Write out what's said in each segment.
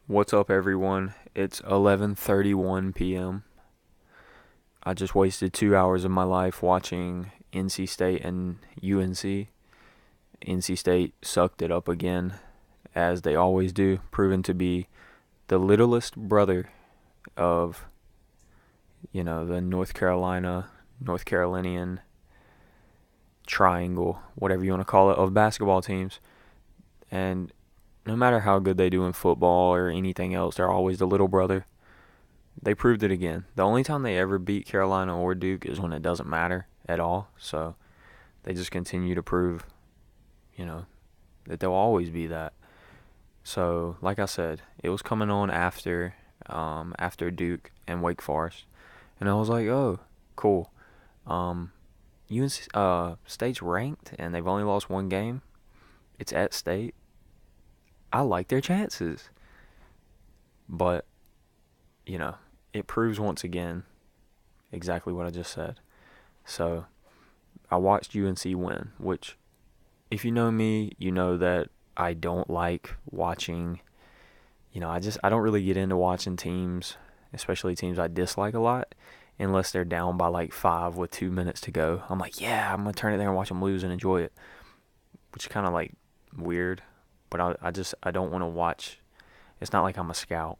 What's up, everyone? It's 11:31 p.m. I just wasted 2 hours of my life watching NC State and UNC. NC State sucked it up again, as they always do, proven to be the littlest brother of, the North Carolinian triangle, whatever you want to call it, of basketball teams. And no matter how good they do in football or anything else, they're always the little brother. They proved it again. The only time they ever beat Carolina or Duke is when it doesn't matter at all. So they just continue to prove, you know, that they'll always be that. So, like I said, it was coming on after Duke and Wake Forest, and I was like, oh, cool. UNC State's ranked, and they've only lost one game. It's at State. I like their chances, but it proves once again exactly what I just said. So I watched UNC win, which, if you know me, you know that I don't like watching. I don't really get into watching teams, especially teams I dislike a lot, unless they're down by like 5 with 2 minutes to go. I'm like, yeah, I'm gonna turn it there and watch them lose and enjoy it, which is kind of like weird. But I don't want to watch. It's not like I'm a scout.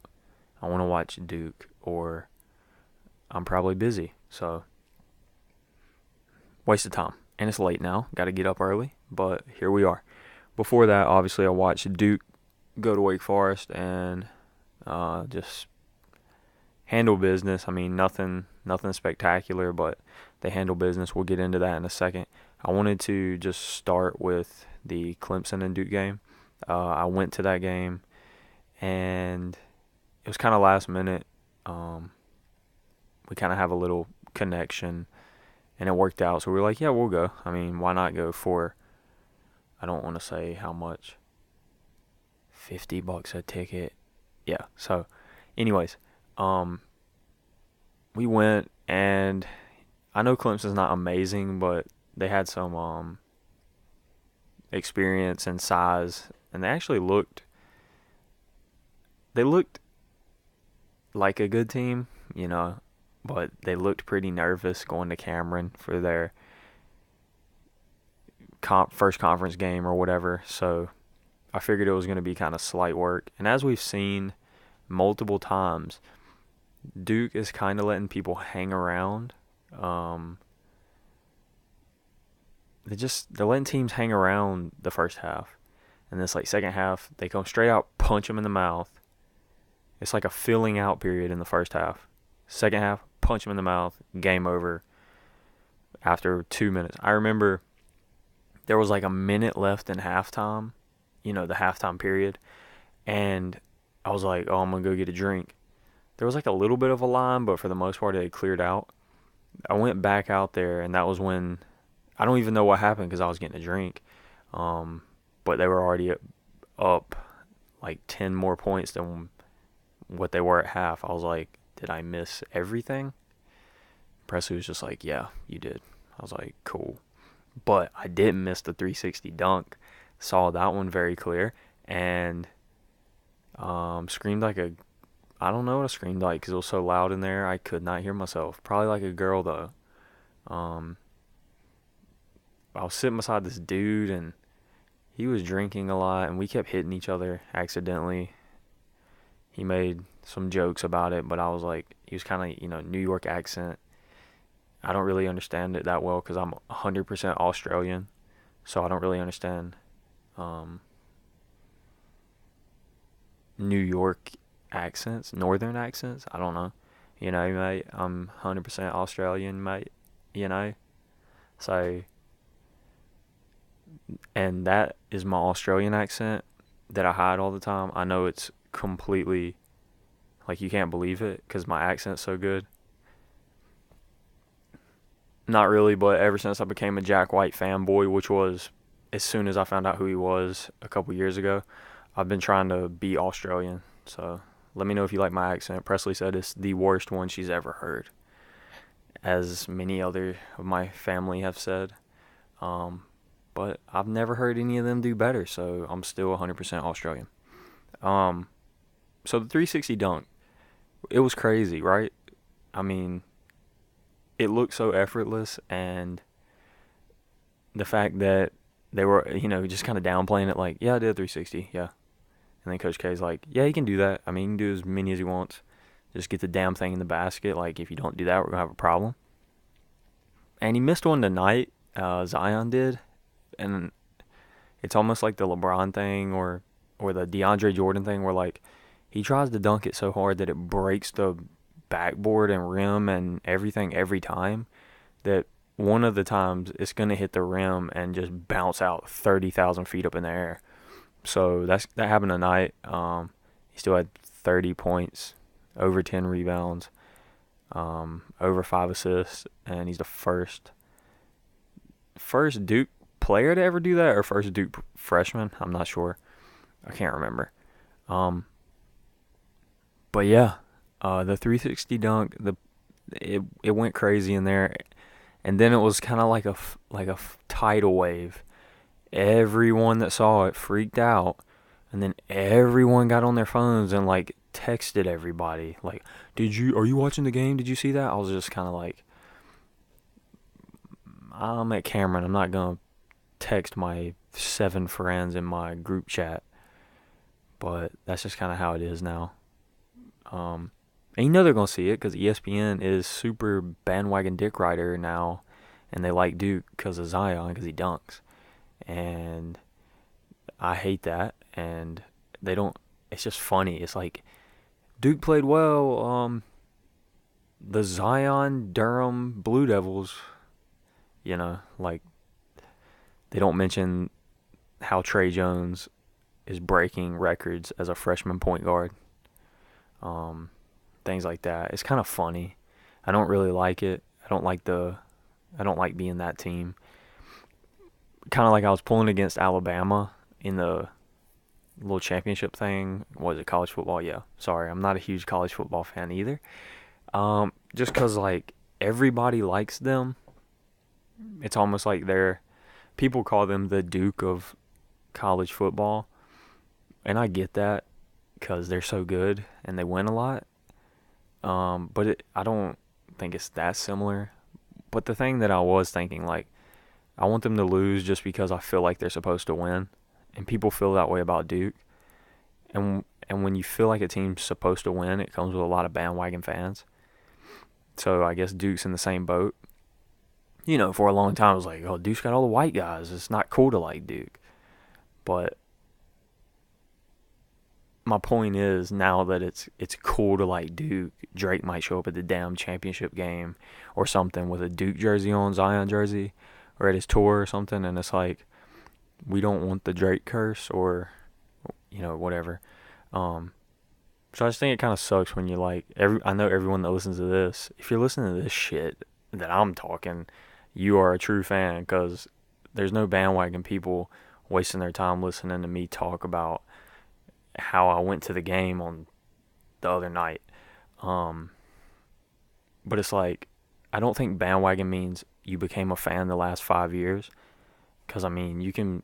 I want to watch Duke, or I'm probably busy. So, waste of time. And it's late now. Got to get up early, but here we are. Before that, obviously, I watched Duke go to Wake Forest and just handle business. I mean, nothing spectacular, but they handle business. We'll get into that in a second. I wanted to just start with the Clemson and Duke game. I went to that game, and it was kind of last minute. We kind of have a little connection, and it worked out. So we were like, yeah, we'll go. I mean, why not go for, I don't want to say how much, $50 a ticket. Yeah. So, anyways, we went, and I know Clemson's not amazing, but they had some experience and size, and they looked like a good team, but they looked pretty nervous going to Cameron for their first conference game or whatever. So I figured it was going to be kind of slight work. And as we've seen multiple times, Duke is kind of letting people hang around. They're letting teams hang around the first half, and this like second half they come straight out, punch them in the mouth. It's like a filling out period in the first half. Second half, punch them in the mouth, game over after 2 minutes. I remember there was like a minute left in halftime, the halftime period, and I was like, oh, I'm going to go get a drink. There was like a little bit of a line, but for the most part, it had cleared out. I went back out there, and that was when, I don't even know what happened because I was getting a drink, but they were already up like 10 more points than what they were at half. I was like, did I miss everything? Presley was just like, yeah, you did. I was like, cool. But I didn't miss the 360 dunk. Saw that one very clear, and screamed like I don't know what I screamed like because it was so loud in there. I could not hear myself. Probably like a girl, though. I was sitting beside this dude, and he was drinking a lot, and we kept hitting each other accidentally. He made some jokes about it, but I was like, he was kind of, New York accent. I don't really understand it that well because I'm 100% Australian, so I don't really understand New York accents, northern accents. I don't know. Mate, I'm 100% Australian, mate, you know? So, and that is my Australian accent that I hide all the time. I know it's completely, like, you can't believe it because my accent's so good. Not really, but ever since I became a Jack White fanboy, which was as soon as I found out who he was a couple years ago, I've been trying to be Australian. So let me know if you like my accent. Presley said it's the worst one she's ever heard, as many other of my family have said. But I've never heard any of them do better, so I'm still 100% Australian. So the 360 dunk, it was crazy, right? I mean, it looked so effortless, and the fact that they were, just kind of downplaying it, like, yeah, I did a 360, yeah. And then Coach K's like, yeah, he can do that. I mean, he can do as many as he wants. Just get the damn thing in the basket. Like, if you don't do that, we're going to have a problem. And he missed one tonight. Zion did. And it's almost like the LeBron thing or the DeAndre Jordan thing where, like, he tries to dunk it so hard that it breaks the backboard and rim and everything every time that one of the times it's going to hit the rim and just bounce out 30,000 feet up in the air. So that happened tonight. He still had 30 points, over 10 rebounds, over 5 assists, and he's the first Duke player to ever do that, or first Duke freshman. I'm not sure. I can't remember. But yeah, the 360 dunk, it went crazy in there, and then it was kind of like a tidal wave. Everyone that saw it freaked out, and then everyone got on their phones and like texted everybody like, are you watching the game? Did you see that? I was just kind of like, I'm at Cameron. I'm not going to text my 7 friends in my group chat. But that's just kind of how it is now. And they're going to see it because ESPN is super bandwagon dick rider now. And they like Duke because of Zion, because he dunks. And I hate that. And they don't, it's just funny. It's like, Duke played well. The Zion Durham Blue Devils, like, they don't mention how Trey Jones is breaking records as a freshman point guard. Things like that. It's kind of funny. I don't really like it. I don't like being that team. Kind of like I was pulling against Alabama in the little championship thing. Was it college football? Yeah. Sorry, I'm not a huge college football fan either. Just because, like, everybody likes them. It's almost like people call them the Duke of college football. And I get that because they're so good and they win a lot. But I don't think it's that similar. But the thing that I was thinking, like, I want them to lose just because I feel like they're supposed to win. And people feel that way about Duke. And when you feel like a team's supposed to win, it comes with a lot of bandwagon fans. So I guess Duke's in the same boat. For a long time, it was like, oh, Duke's got all the white guys. It's not cool to like Duke. But my point is, now that it's cool to like Duke, Drake might show up at the damn championship game or something with a Duke jersey on, Zion jersey, or at his tour or something, and it's like, we don't want the Drake curse or, whatever. So I just think it kind of sucks when you like, I know everyone that listens to this, if you're listening to this shit that I'm talking, you are a true fan, because there's no bandwagon people wasting their time listening to me talk about how I went to the game on the other night. But it's like, I don't think bandwagon means you became a fan the last 5 years. Because, I mean, you can,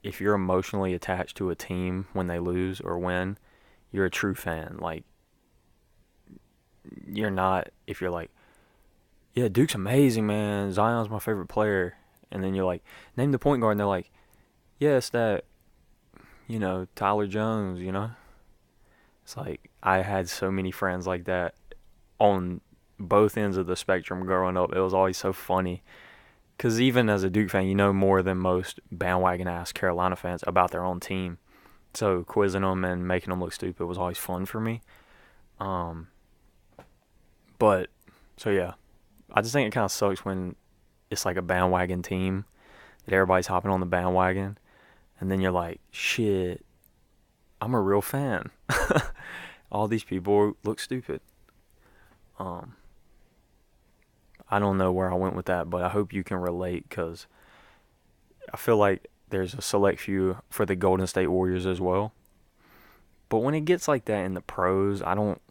if you're emotionally attached to a team when they lose or win, you're a true fan. Like, you're not, if you're like, yeah, Duke's amazing, man. Zion's my favorite player. And then you're like, name the point guard. And they're like, yeah, it's that, Tyler Jones, It's like, I had so many friends like that on both ends of the spectrum growing up. It was always so funny. Because even as a Duke fan, you know more than most bandwagon-ass Carolina fans about their own team. So quizzing them and making them look stupid was always fun for me. But, so yeah. I just think it kind of sucks when it's like a bandwagon team that everybody's hopping on the bandwagon. And then you're like, shit, I'm a real fan. All these people look stupid. I don't know where I went with that, but I hope you can relate, because I feel like there's a select few for the Golden State Warriors as well. But when it gets like that in the pros, I don't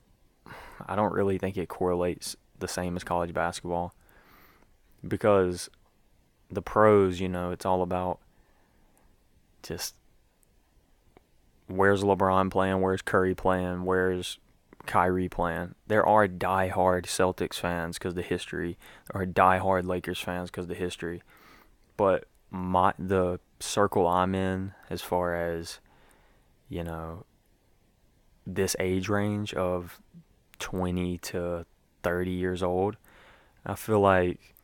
really think it correlates the same as college basketball, because the pros, it's all about just where's LeBron playing? Where's Curry playing? Where's Kyrie playing? There are diehard Celtics fans because of the history. There are diehard Lakers fans because of the history. But the circle I'm in, as far as, you know, this age range of 20 to 30 years old, I feel like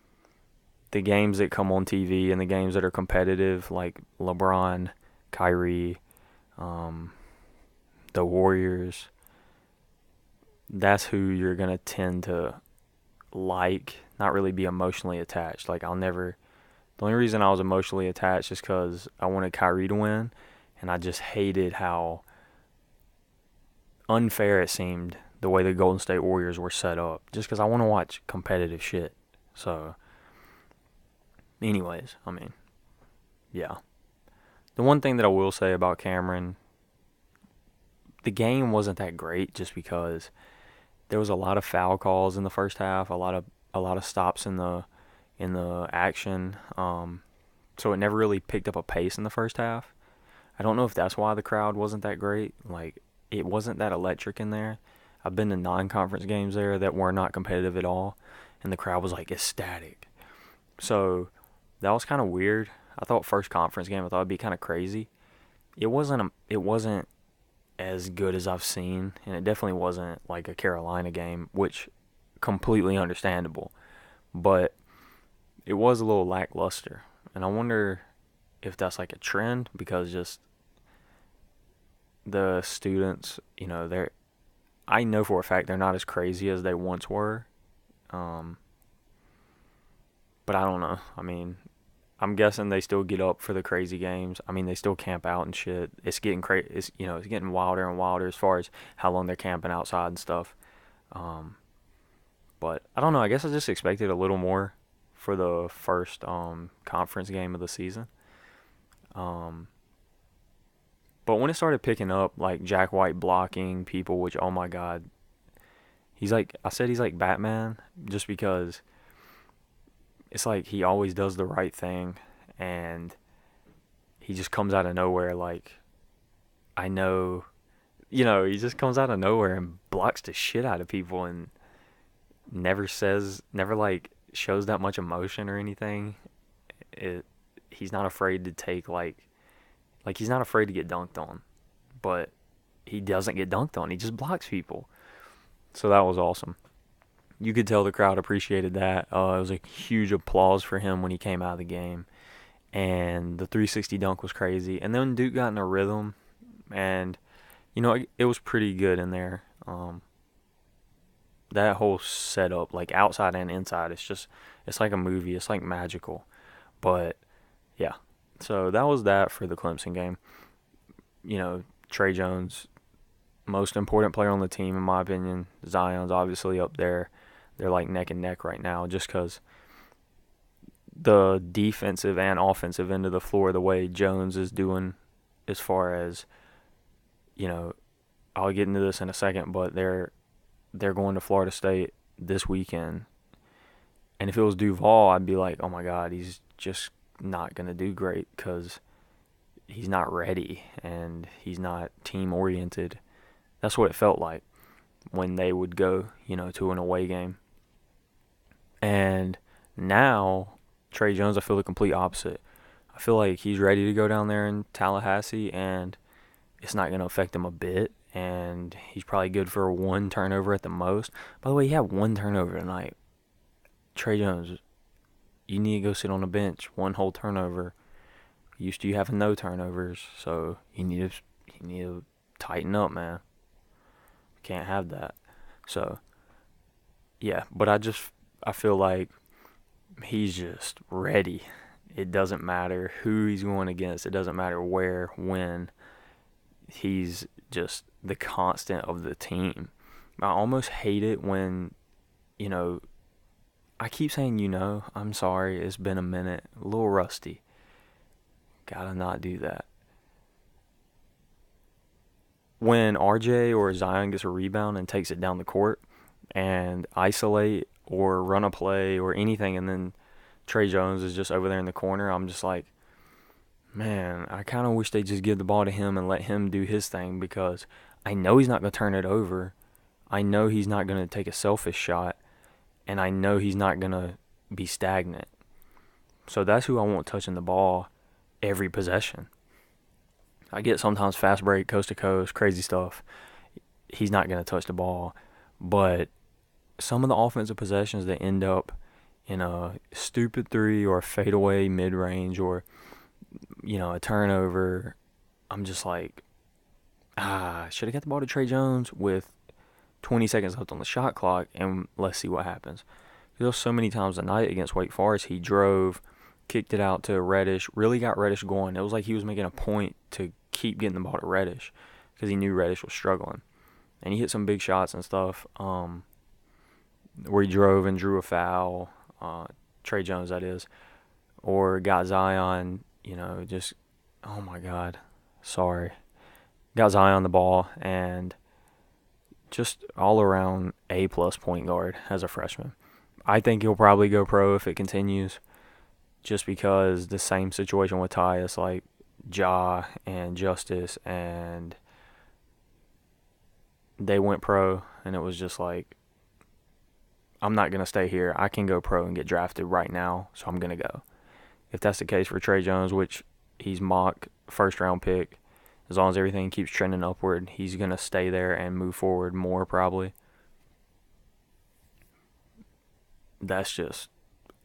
the games that come on TV and the games that are competitive, like LeBron, Kyrie, the Warriors, that's who you're going to tend to like, not really be emotionally attached. Like, the only reason I was emotionally attached is because I wanted Kyrie to win, and I just hated how unfair it seemed the way the Golden State Warriors were set up, just because I want to watch competitive shit. So, anyways, I mean, yeah. The one thing that I will say about Cameron, the game wasn't that great just because there was a lot of foul calls in the first half, a lot of stops in the action. So it never really picked up a pace in the first half. I don't know if that's why the crowd wasn't that great. Like, it wasn't that electric in there. I've been to non-conference games there that were not competitive at all, and the crowd was like ecstatic. So that was kind of weird. I thought first conference game, I thought it'd be kind of crazy. It wasn't as good as I've seen, and it definitely wasn't like a Carolina game, which completely understandable. But it was a little lackluster, and I wonder if that's like a trend, because just the students, I know for a fact they're not as crazy as they once were. But I don't know. I mean, I'm guessing they still get up for the crazy games. I mean, they still camp out and shit. It's getting it's getting wilder and wilder as far as how long they're camping outside and stuff. But I don't know. I guess I just expected a little more for the first conference game of the season. But when it started picking up, like Jack White blocking people, which, oh my God, he's like Batman, just because it's like he always does the right thing, and he just comes out of nowhere. Like, I know, he just comes out of nowhere and blocks the shit out of people, and never like shows that much emotion or anything. He's not afraid to take like he's not afraid to get dunked on, but he doesn't get dunked on. He just blocks people. So that was awesome. You could tell the crowd appreciated that. It was a huge applause for him when he came out of the game. And the 360 dunk was crazy. And then Duke got in a rhythm, and, it was pretty good in there. That whole setup, like outside and inside, it's like a movie. It's like magical. But, yeah. So that was that for the Clemson game. Trey Jones, most important player on the team, in my opinion. Zion's obviously up there. They're like neck and neck right now, just because the defensive and offensive end of the floor, the way Jones is doing, as far as, I'll get into this in a second, but they're going to Florida State this weekend. And if it was Duval, I'd be like, oh my God, he's just not going to do great, because he's not ready and he's not team-oriented. That's what it felt like when they would go, to an away game. And now, Trey Jones, I feel the complete opposite. I feel like he's ready to go down there in Tallahassee, and it's not going to affect him a bit. And he's probably good for one turnover at the most. By the way, he had one turnover tonight. Trey Jones, you need to go sit on the bench. One whole turnover. Used to you having no turnovers, so you need to tighten up, man. Can't have that. So, yeah, but I feel like he's just ready. It doesn't matter who he's going against. It doesn't matter where, when. He's just the constant of the team. I almost hate it when, I keep saying, I'm sorry, it's been a minute. A little rusty. Gotta not do that. When RJ or Zion gets a rebound and takes it down the court and isolate or run a play or anything, and then Trey Jones is just over there in the corner, I'm just like, Man, I kind of wish they just give the ball to him and let him do his thing because I know he's not going to turn it over. I know he's not going to take a selfish shot, and I know he's not going to be stagnant. So that's who I want touching the ball every possession. I get sometimes fast break, coast to coast, crazy stuff. He's not going to touch the ball. But some of the offensive possessions that end up in a stupid three or a fadeaway mid range or, a turnover, I'm just like, should have got the ball to Trey Jones with 20 seconds left on the shot clock, and let's see what happens. There's so many times a night against Wake Forest, he drove, kicked it out to Reddish, really got Reddish going. It was like he was making a point to keep getting the ball to Reddish because he knew Reddish was struggling. And he hit some big shots and stuff where he drove and drew a foul, Trey Jones that is, or got Zion, just, oh my God, sorry. Got Zion the ball and just all around A-plus point guard as a freshman. I think he'll probably go pro if it continues, just because the same situation with Tyus, like Ja and Justice, and they went pro, and it was just like, I'm not going to stay here. I can go pro and get drafted right now, so I'm going to go. If that's the case for Trey Jones, which he's mock first-round pick, as long as everything keeps trending upward, he's going to stay there and move forward more probably. That's just,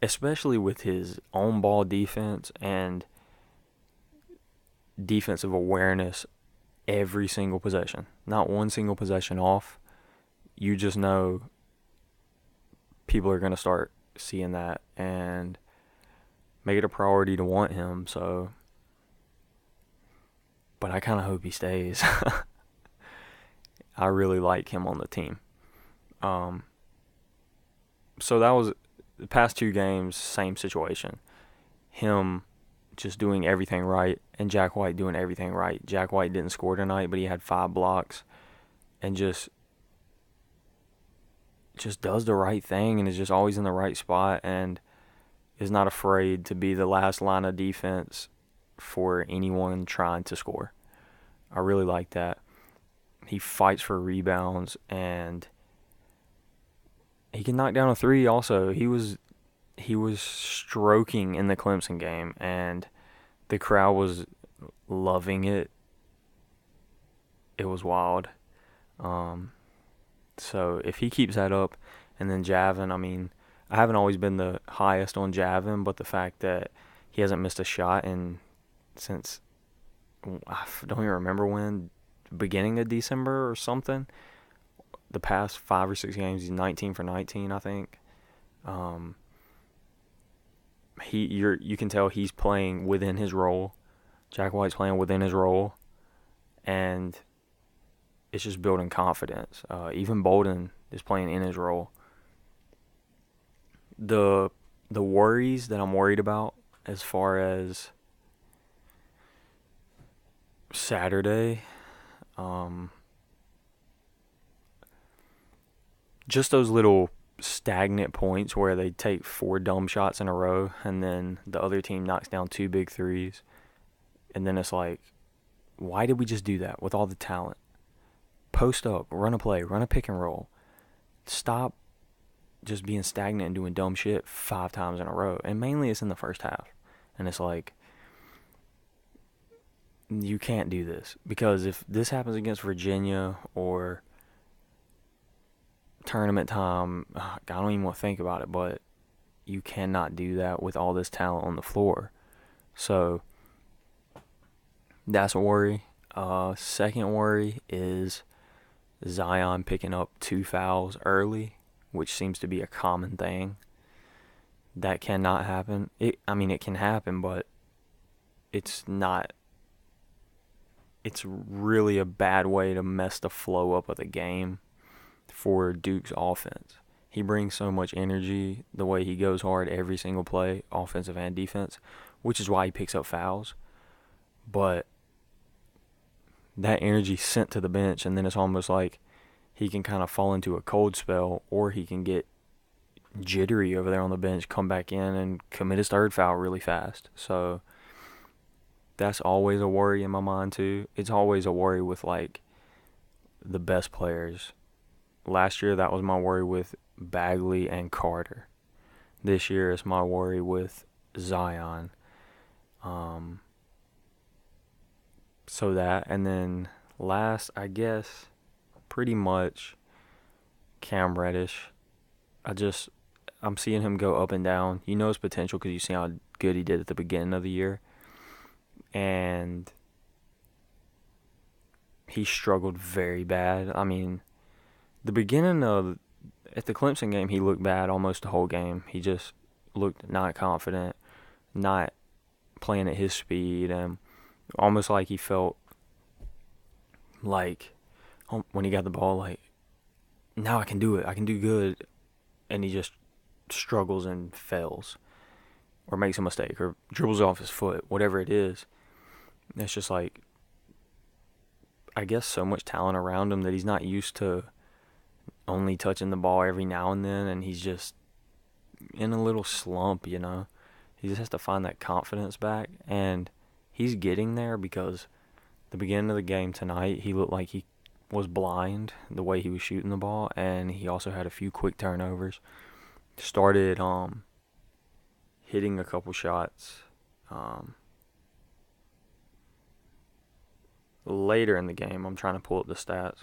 especially with his own ball defense and defensive awareness every single possession. Not one single possession off. You just know people are going to start seeing that and make it a priority to want him. So, but I kind of hope he stays. I really like him on the team. So that was the past two games, same situation. Him just doing everything right, and Jack White doing everything right. Jack White didn't score tonight, but he had 5 blocks, and just does the right thing, and is just always in the right spot, and is not afraid to be the last line of defense for anyone trying to score. I really like that. He fights for rebounds, and he can knock down a three also. He was stroking in the Clemson game, and the crowd was loving it. It was wild. So if he keeps that up, and then Javin, I mean, I haven't always been the highest on Javin, but the fact that he hasn't missed a shot since, I don't even remember when, beginning of December or something. The past 5 or 6 games, he's 19 for 19, I think. You can tell he's playing within his role. Jack White's playing within his role, and it's just building confidence. Even Bolden is playing in his role. The worries that I'm worried about as far as Saturday, just those little stagnant points where they take 4 dumb shots in a row and then the other team knocks down 2 big threes, and then it's like, why did we just do that with all the talent? Post up, run a play, run a pick and roll. Stop just being stagnant and doing dumb shit 5 times in a row. And mainly it's in the first half. And it's like, you can't do this. Because if this happens against Virginia or tournament time, I don't even want to think about it, but you cannot do that with all this talent on the floor. So that's a worry. Second worry is Zion picking up 2 fouls early, which seems to be a common thing. That cannot happen. It can happen, but it's not. It's really a bad way to mess the flow up of the game for Duke's offense. He brings so much energy the way he goes hard every single play, offensive and defense, which is why he picks up fouls. But that energy sent to the bench, and then it's almost like he can kind of fall into a cold spell, or he can get jittery over there on the bench, come back in, and commit his 3rd foul really fast. So that's always a worry in my mind too. It's always a worry with like the best players. Last year that was my worry with Bagley and Carter. This year is my worry with Zion. Um, so that, and then last, I guess, pretty much Cam Reddish. I'm seeing him go up and down. You know his potential because you see how good he did at the beginning of the year. And he struggled very bad. I mean, at the Clemson game, he looked bad almost the whole game. He just looked not confident, not playing at his speed, and almost like he felt like when he got the ball, like, now I can do it. I can do good. And he just struggles and fails or makes a mistake or dribbles off his foot, whatever it is. It's just like, I guess, so much talent around him that he's not used to only touching the ball every now and then, and he's just in a little slump, you know. He just has to find that confidence back, and he's getting there because the beginning of the game tonight, he looked like he was blind the way he was shooting the ball, and he also had a few quick turnovers. Started hitting a couple shots later in the game. I'm trying to pull up the stats.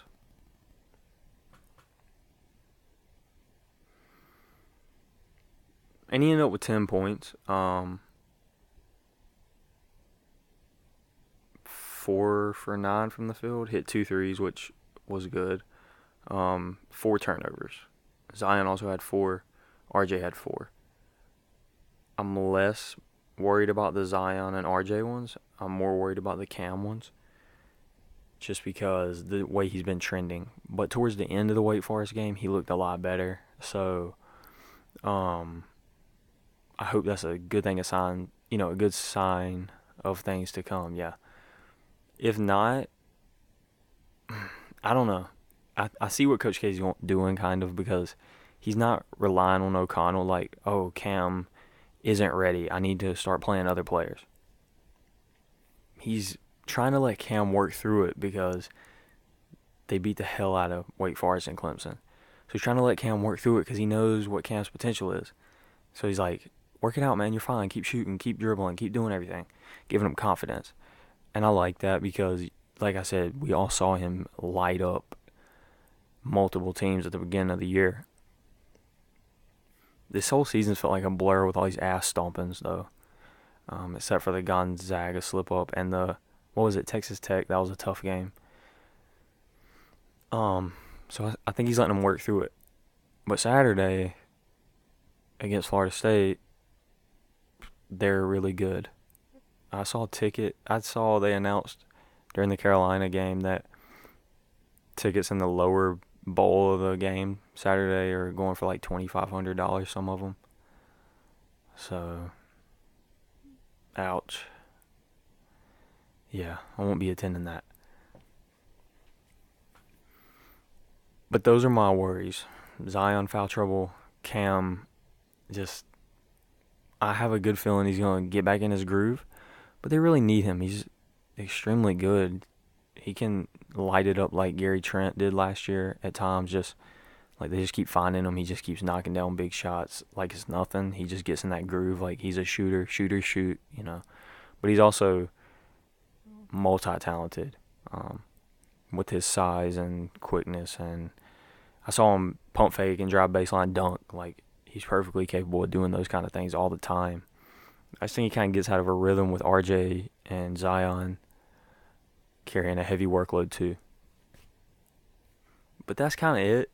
And he ended up with 10 points. 4 for 9 from the field. Hit 2 threes, which was good. 4 turnovers. Zion also had 4. RJ had 4. I'm less worried about the Zion and RJ ones. I'm more worried about the Cam ones. Just because the way he's been trending. But towards the end of the Wake Forest game, he looked a lot better. So, I hope that's a good thing, a good sign of things to come, yeah. If not, I don't know. I see what Coach K's doing, kind of, because he's not relying on O'Connell like, oh, Cam isn't ready. I need to start playing other players. He's trying to let Cam work through it because they beat the hell out of Wake Forest and Clemson. So he's trying to let Cam work through it because he knows what Cam's potential is. So he's like, work it out, man. You're fine. Keep shooting. Keep dribbling. Keep doing everything. Giving him confidence. And I like that because, like I said, we all saw him light up multiple teams at the beginning of the year. This whole season felt like a blur with all these ass stompings, though. Except for the Gonzaga slip-up and Texas Tech. That was a tough game. So I think he's letting them work through it. But Saturday, against Florida State, they're really good. I saw they announced during the Carolina game that tickets in the lower bowl of the game Saturday are going for like $2,500, some of them. So, ouch. Yeah, I won't be attending that. But those are my worries. Zion foul trouble, Cam, I have a good feeling he's going to get back in his groove. But they really need him. He's extremely good. He can light it up like Gary Trent did last year at times. Just like they just keep finding him. He just keeps knocking down big shots like it's nothing. He just gets in that groove like he's a shooter, shoot, you know. But he's also multi-talented with his size and quickness. And I saw him pump fake and drive baseline dunk. Like, he's perfectly capable of doing those kind of things all the time. I just think he kind of gets out of a rhythm with RJ and Zion carrying a heavy workload too. But that's kind of it.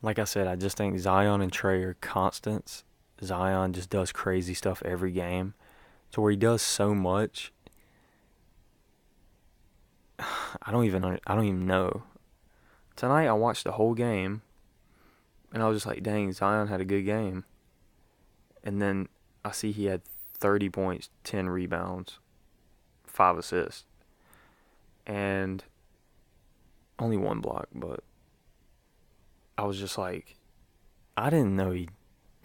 Like I said, I just think Zion and Trey are constants. Zion just does crazy stuff every game, to where he does so much. I don't even know. Tonight I watched the whole game, and I was just like, dang, Zion had a good game. And then I see he had 30 points, 10 rebounds, 5 assists, and only 1 block. But I was just like, I didn't know he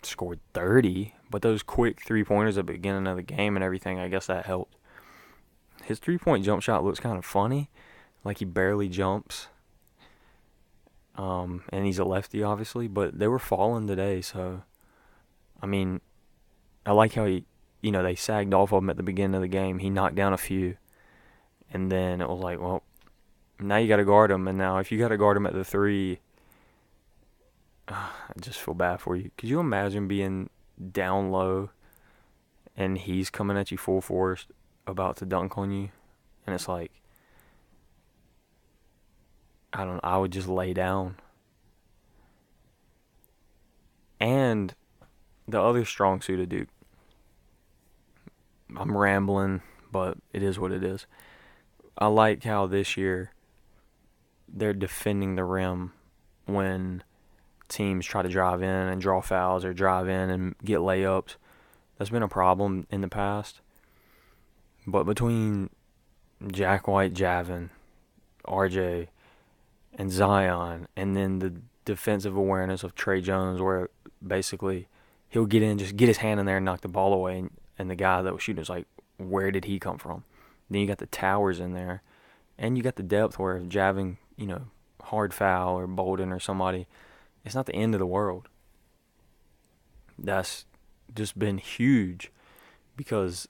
scored 30, but those quick three-pointers at the beginning of the game and everything, I guess that helped. His three-point jump shot looks kind of funny, like he barely jumps. And he's a lefty, obviously, but they were falling today, so, I mean, I like how they sagged off of him at the beginning of the game. He knocked down a few, and then it was like, well, now you got to guard him, and now if you got to guard him at the three, I just feel bad for you. Could you imagine being down low, and he's coming at you full force, about to dunk on you, and it's like, I would just lay down. And the other strong suit of Duke, I'm rambling, but it is what it is. I like how this year they're defending the rim when teams try to drive in and draw fouls or drive in and get layups. That's been a problem in the past. But between Jack White, Javin, RJ, and Zion, and then the defensive awareness of Trey Jones, where basically he'll get in, just get his hand in there and knock the ball away, and the guy that was shooting is like, where did he come from? Then you got the towers in there, and you got the depth where if Javin, hard foul or Bolden or somebody, it's not the end of the world. That's just been huge because,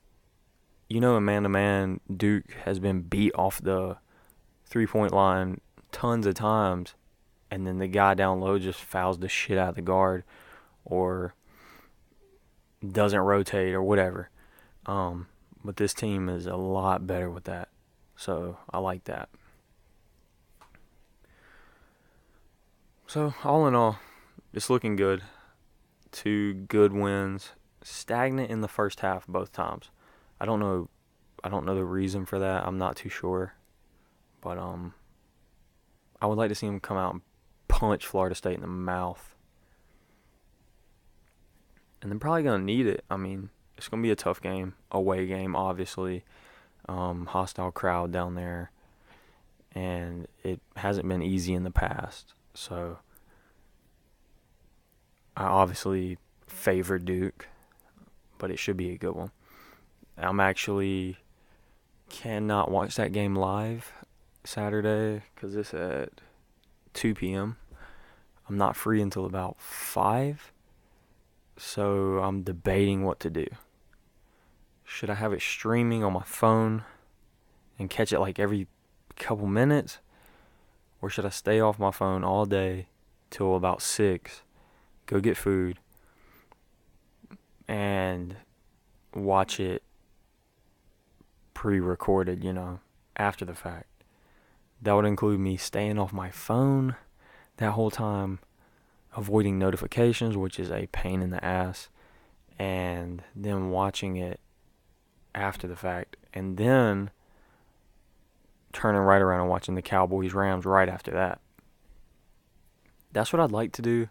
in man-to-man, Duke has been beat off the three-point line tons of times, and then the guy down low just fouls the shit out of the guard or doesn't rotate or whatever. But this team is a lot better with that, so I like that. So all in all, it's looking good. 2 good wins. Stagnant in the first half both times. I don't know the reason for that. I'm not too sure. But I would like to see him come out and punch Florida State in the mouth. And they're probably going to need it. I mean, it's going to be a tough game. Away game, obviously. Hostile crowd down there. And it hasn't been easy in the past. So I obviously favor Duke. But it should be a good one. I'm actually cannot watch that game live Saturday because it's at 2 p.m. I'm not free until about 5, so I'm debating what to do. Should I have it streaming on my phone and catch it like every couple minutes, or should I stay off my phone all day till about 6, go get food, and watch it pre-recorded, after the fact? That would include me staying off my phone that whole time, avoiding notifications, which is a pain in the ass, and then watching it after the fact, and then turning right around and watching the Cowboys-Rams right after that. That's what I'd like to do,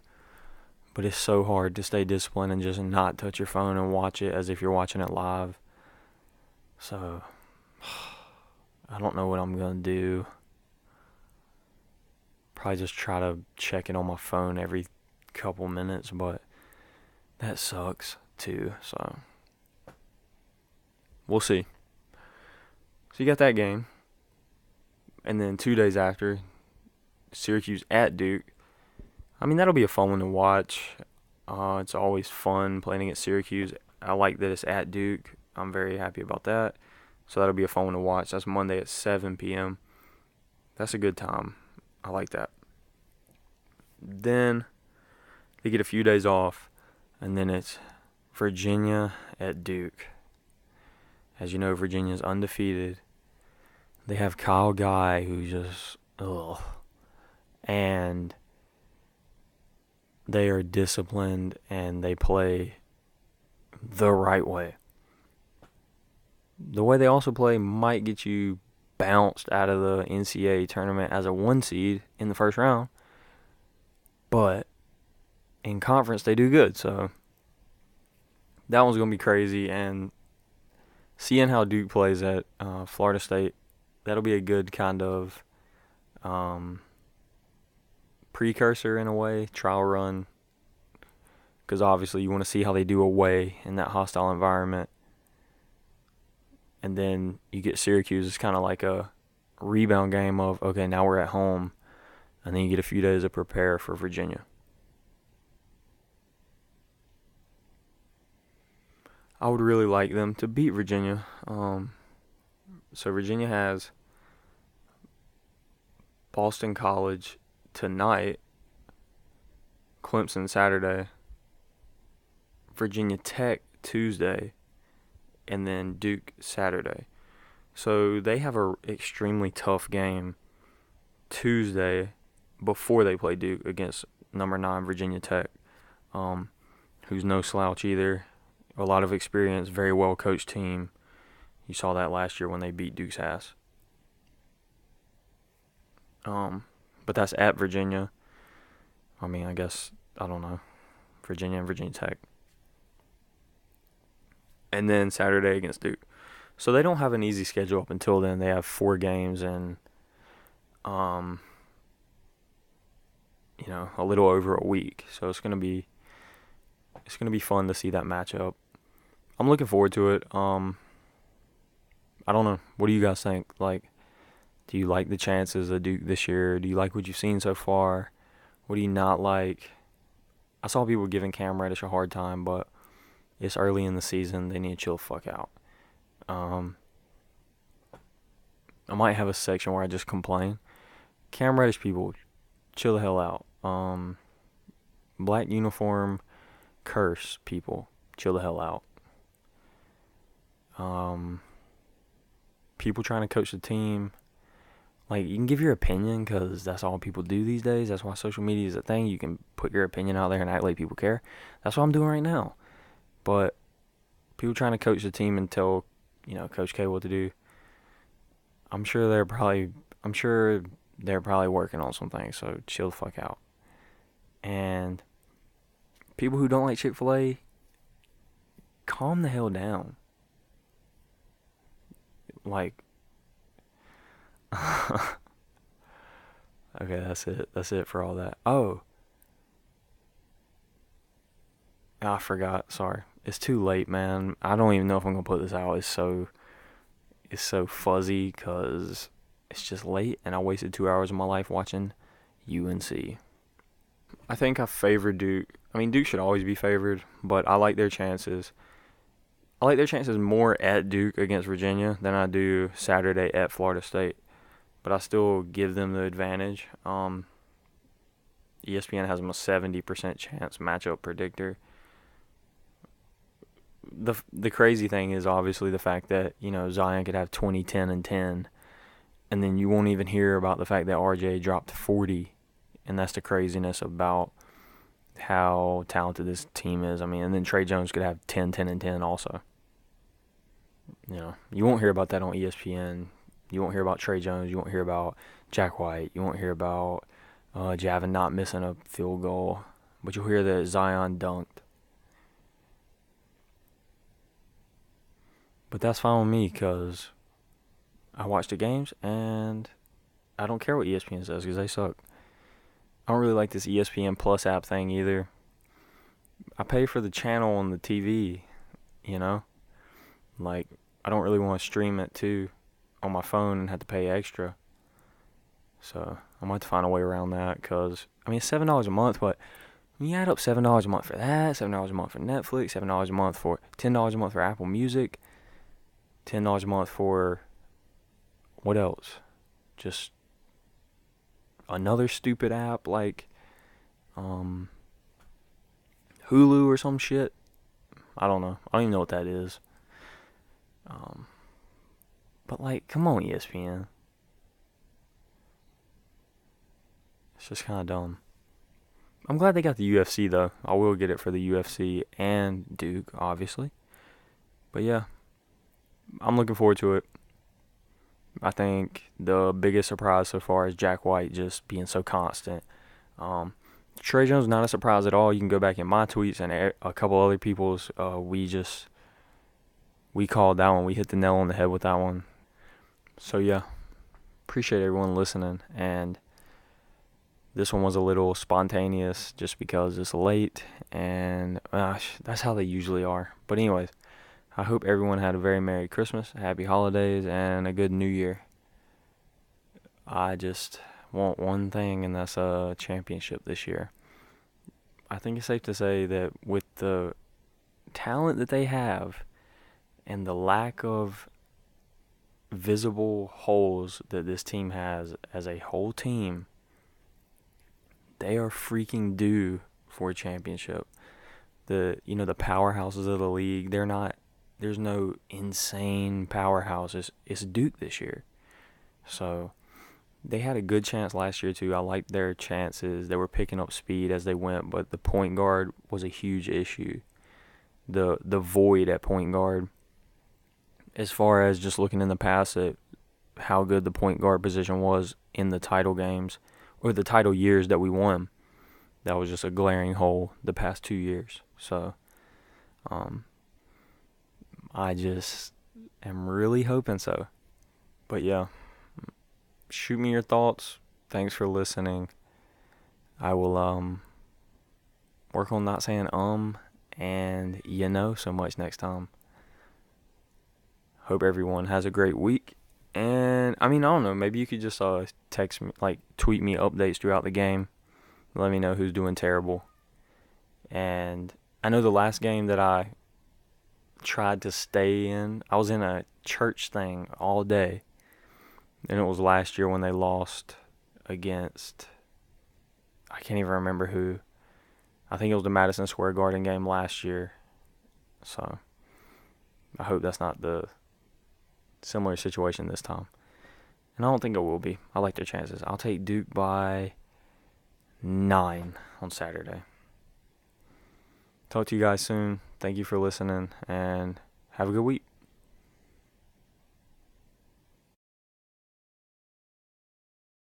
but it's so hard to stay disciplined and just not touch your phone and watch it as if you're watching it live. So, I don't know what I'm going to do. Probably just try to check it on my phone every couple minutes, but that sucks too, so we'll see. So you got that game, and then 2 days after, Syracuse at Duke. I mean, that'll be a fun one to watch. It's always fun playing against Syracuse. I like that it's at Duke. I'm very happy about that. So that'll be a fun one to watch. That's Monday at 7 p.m. That's a good time. I like that. Then they get a few days off, and then it's Virginia at Duke. As you know, Virginia's undefeated. They have Kyle Guy, who just, and they are disciplined, and they play the right way. The way they also play might get you bounced out of the NCAA tournament as a 1 seed in the first round. But in conference, they do good. So that one's going to be crazy. And seeing how Duke plays at Florida State, that'll be a good kind of precursor in a way, trial run, because obviously you want to see how they do away in that hostile environment. And then you get Syracuse. It's kind of like a rebound game of, okay, now we're at home. And then you get a few days to prepare for Virginia. I would really like them to beat Virginia. So Virginia has Boston College tonight, Clemson Saturday, Virginia Tech Tuesday, and then Duke Saturday. So they have a extremely tough game Tuesday before they play Duke against number 9 Virginia Tech, who's no slouch either. A lot of experience, very well coached team. You saw that last year when they beat Duke's ass. But that's at Virginia. I mean, I guess, I don't know. Virginia and Virginia Tech. And then Saturday against Duke. So they don't have an easy schedule up until then. They have 4 games and, a little over a week. So it's gonna be fun to see that matchup. I'm looking forward to it. I don't know. What do you guys think? Like, do you like the chances of Duke this year? Do you like what you've seen so far? What do you not like? I saw people giving Cam Reddish a hard time, but it's early in the season. They need to chill the fuck out. I might have a section where I just complain. Cam Reddish people, chill the hell out. Black uniform curse people, chill the hell out. People trying to coach the team, like, you can give your opinion because that's all people do these days. That's why social media is a thing. You can put your opinion out there and act like people care. That's what I'm doing right now. But people trying to coach the team and tell, Coach K what to do. I'm sure they're probably working on some things. So chill the fuck out. And people who don't like Chick-fil-A, calm the hell down. Like, okay, that's it. That's it for all that. Oh, I forgot. Sorry. It's too late, man. I don't even know if I'm going to put this out. It's so fuzzy because it's just late and I wasted 2 hours of my life watching UNC. I think I favor Duke. I mean, Duke should always be favored, but I like their chances. I like their chances more at Duke against Virginia than I do Saturday at Florida State. But I still give them the advantage. ESPN has them a 70% chance matchup predictor. The crazy thing is obviously the fact that, Zion could have 20, 10, and 10. And then you won't even hear about the fact that RJ dropped 40. And that's the craziness about how talented this team is. I mean, and then Trey Jones could have 10, 10, and 10 also. You won't hear about that on ESPN. You won't hear about Trey Jones. You won't hear about Jack White. You won't hear about Javin not missing a field goal. But you'll hear that Zion dunked. But that's fine with me because I watch the games and I don't care what ESPN says because they suck. I don't really like this ESPN Plus app thing either. I pay for the channel on the TV, Like, I don't really want to stream it too on my phone and have to pay extra. So I might have to find a way around that because, it's $7 a month, but when you add up $7 a month for that, $7 a month for Netflix, $7 a month for $10 a month for Apple Music, $10 a month for what else? Just another stupid app like Hulu or some shit. I don't know. I don't even know what that is. But like, come on, ESPN. It's just kind of dumb. I'm glad they got the UFC though. I will get it for the UFC and Duke, obviously. But yeah, I'm looking forward to it. I think the biggest surprise so far is Jack White just being so constant. Trey Jones, not a surprise at all. You can go back in my tweets and a couple other people's. We called that one. We hit the nail on the head with that one. So yeah, appreciate everyone listening. And This one was a little spontaneous just because it's late, and that's how they usually are. But anyways, I hope everyone had a very Merry Christmas, Happy Holidays, and a good New Year. I just want one thing, and that's a championship this year. I think it's safe to say that with the talent that they have and the lack of visible holes that this team has as a whole team, they are freaking due for a championship. The powerhouses of the league, there's no insane powerhouse. It's Duke this year. So they had a good chance last year too. I liked their chances. They were picking up speed as they went, but the point guard was a huge issue. The void at point guard, as far as just looking in the past at how good the point guard position was in the title games or the title years that we won, that was just a glaring hole the past 2 years. So I just am really hoping so. But yeah, shoot me your thoughts. Thanks for listening. I will work on not saying and so much next time. Hope everyone has a great week. And I don't know, maybe you could just text me, tweet me updates throughout the game. Let me know who's doing terrible. And I know the last game that I tried to stay in, I was in a church thing all day. And it was last year when they lost against, I can't even remember who. I think it was the Madison Square Garden game last year. So I hope that's not the similar situation this time. And I don't think it will be. I like their chances. I'll take Duke by 9 on Saturday. Talk to you guys soon. Thank you for listening, and have a good week.